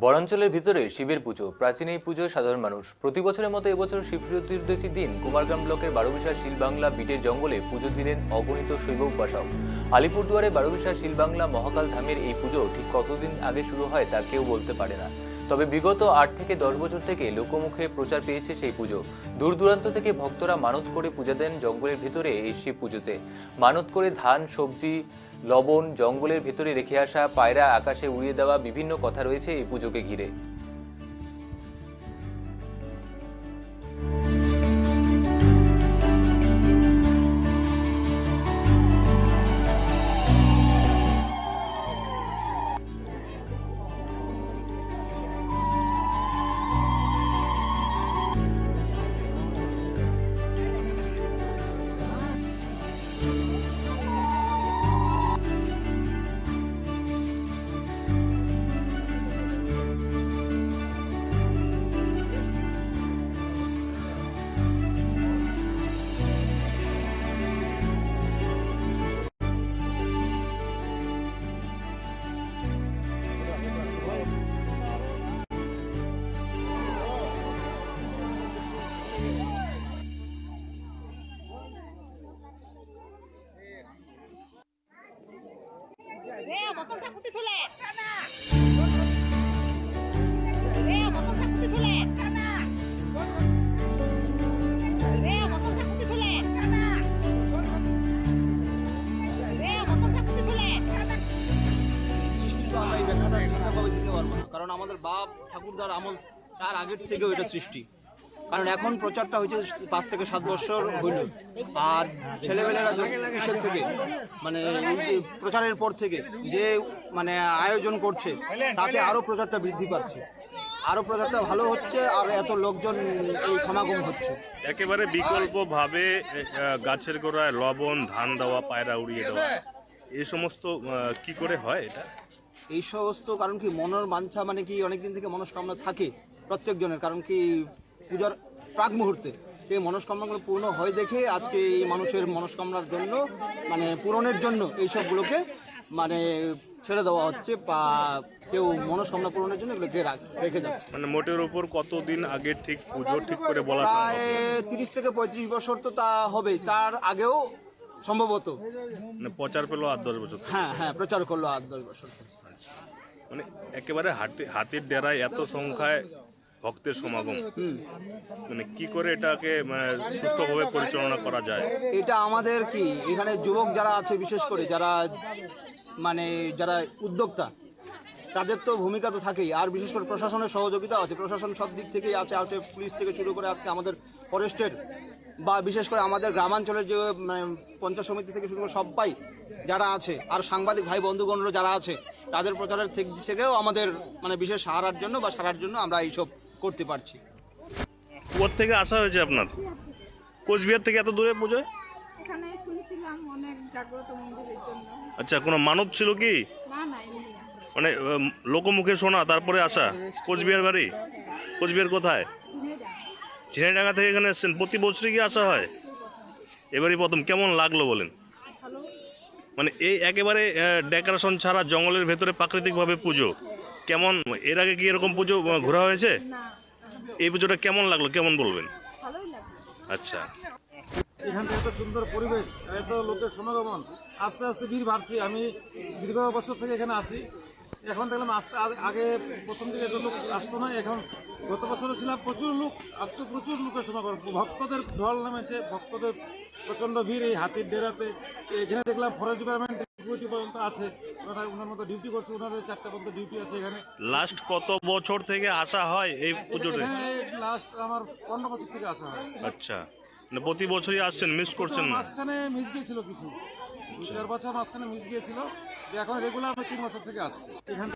বনাঞ্চলের ভিতরে শিবের পুজো। প্রাচীন এই পুজোয় সাধারণ মানুষ প্রতি বছরের মতো এবছর শিব চতুর্দশীর দিন কুমারগ্রাম ব্লকের বারোবিশা শিলবাংলা বিটের জঙ্গলে পুজো দিলেন অগণিত শৈব উপাসক। আলিপুরদুয়ারে বারোবিশা শিলবাংলা মহাকাল ধামের এই পুজো ঠিক কতদিন আগে শুরু হয় তা কেউ বলতে পারে না। তবে বিগত 8 থেকে 10 বছর থেকে লোকমুখে প্রচার পেয়েছে সেই পুজো। দূর দূরান্ত থেকে ভক্তরা মানত করে পূজা দেন জঙ্গলের ভিতরে এই শিব পুজোতে। মানত করে ধান, সবজি, লবণ জঙ্গলের ভেতরে রেখে আসা, পায়রা আকাশে উড়িয়ে দেওয়া বিভিন্ন কথা রয়েছে এই পুজোকে ঘিরে। কারণ আমাদের বাপ ঠাকুরদার আমল তার আগের থেকেও এটা সৃষ্টি। কারণ এখন প্রচারটা হয়েছে 5 থেকে 7 বছর হইল, আর ছেলেমেয়েরা কিসের থেকে মানে এই যে প্রচারের পর থেকে যে মানে আয়োজন করছে তাতে আরও প্রচারটা বৃদ্ধি পাচ্ছে, আরও প্রচারটা ভালো হচ্ছে, আর এত লোকজন এই সমাগম হচ্ছে। একেবারে বিকল্পভাবে গাছের গোড়ায় লবণ, ধান দেওয়া, পায়রা উড়িয়ে দেওয়া, এই সমস্ত কি করে হয় এটা? এই সমস্ত কারণ কি মনের বাঞ্ছা মানে কি অনেকদিন থেকে মনস্কামনা থাকে প্রত্যেকজনের, কারণ কি পূজার প্রাক মুহূর্তে সেই মনস্কামনাগুলো পূর্ণ হয় দেখে আজকে এই মানুষের মনস্কামনার জন্য মানে পূরণের জন্য এইসবগুলোকে মানে ছেড়ে দেওয়া হচ্ছে, বা কেউ মনস্কামনা পূরণের জন্য এগুলোকে রেখে যাচ্ছে। মানে মোটের উপর কতদিন আগে ঠিক পুজো ঠিক করে বলা? প্রায় 30 থেকে 35 বছর তো তা হবে, তার আগেও সম্ভবত। মানে প্রচার পেলো 8-10 বছর। হ্যাঁ হ্যাঁ, প্রচার করলো 8-10 বছর। মানে একেবারে হাতির ডেরায় এত সংখ্যায় ভক্তের সমাগম, মানে কি করে এটাকে সুষ্ঠুভাবে পরিচালনা করা যায়? এটা আমাদের কি এখানে যুবক যারা আছে, বিশেষ করে যারা মানে যারা উদ্যোক্তা, তাদের তো ভূমিকা তো থাকেই, আর বিশেষ করে প্রশাসনের সহযোগিতা আছে। প্রশাসন সব দিক থেকেই আছে, পুলিশ থেকে শুরু করে আজকে আমাদের ফরেস্টের বা বিশেষ করে আমাদের গ্রামাঞ্চলের যে পঞ্চায়েত সমিতি থেকে শুরু করে সবাই যারা আছে, আর সাংবাদিক ভাই বন্ধুগণরা যারা আছে, তাদের প্রচারের দিক থেকেও আমাদের মানে বিশেষ সাহারার জন্য বা সারার জন্য আমরা এইসব করতে পারছি। কোথা থেকে আসা হয়েছে আপনার? কোচবিহার থেকে এত দূরে পুজোয়? এখানে শুনছিলাম অনেক জাগ্রত মন্দিরের জন্য। আচ্ছা, কোনো মানত ছিল কি? না না, এমনি মানে লোকমুখে শোনা তারপরে আসা? কোচবিহার বাড়ি? কোচবিহার কোথায়? ঝিনাইডাঙ্গা থেকে এখানে এসছেন? প্রতি বছরই কি আসা হয়? এবারই প্রথম। কেমন লাগলো বলেন? মানে এই একেবারে ডেকোরেশন ছাড়া জঙ্গলের ভেতরে প্রাকৃতিকভাবে পুজো কেমন? এর আগে কি এরকম পুজো ঘোরা হয়েছে? এই পুজোটা কেমন লাগলো, কেমন বলবেন? আচ্ছা, এখান থেকে এত সুন্দর পরিবেশ, এত লোকের সমাগমন, আস্তে আস্তে ভিড় বাড়ছে। আমি দীর্ঘ বছর থেকে এখানে আসি, এখন দেখলাম আগে প্রথম দিকে এত লোক আসতো না, এখন গত বছরও ছিলাম প্রচুর লোক, আজকে প্রচুর লোকের সমাগম, ভক্তদের ঢল নামেছে, ভক্তদের প্রচণ্ড ভিড় এই হাতির ডেরাতে। এখানে দেখলাম ফরেস্ট ডিপার্টমেন্ট সিকিউরিটি পর্যন্ত আছে, ওনার মতো ডিউটি করছে, ওনাদের 4টা পর্যন্ত ডিউটি আছে এখানে। লাস্ট কত বছর থেকে আসা হয় এই পুজোতে? হ্যাঁ, লাস্ট আমার 15 বছর থেকে আসা হয়। আচ্ছা, মানে প্রতি বছরই আসছেন, মিস করছেন না? মাঝখানে মিস গিয়েছিল কিছু, 2-4 বছর মাঝখানে মিস গিয়েছিল। এখন রেগুলার আমি 3 বছর থেকে আসছি এখানে।